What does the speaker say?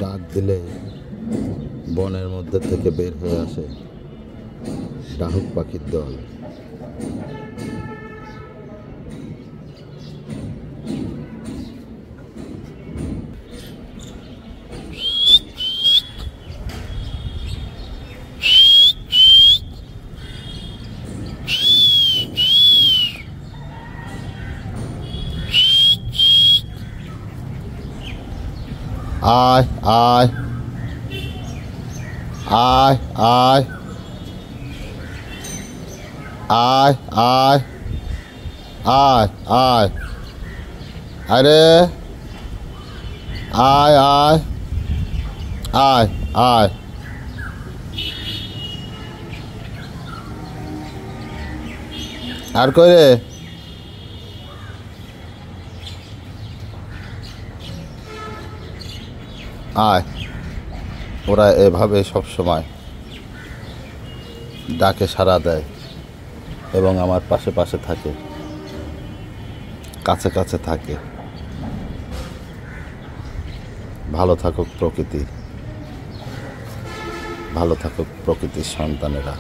ডাক দিলে বনের মধ্যে থেকে বের হয়ে আসে ডাহুক পাখির দল। আয় আয় আয় আয় আয় আয় আয় আয় আরে আয় আয় আয় আয় আর কই রে? আয়। ওরা এভাবে সব সময় ডাকে সাড়া দেয় এবং আমার পাশে পাশে থাকে, কাছে কাছে থাকে। ভালো থাকুক প্রকৃতি, ভালো থাকুক প্রকৃতির সন্তানেরা।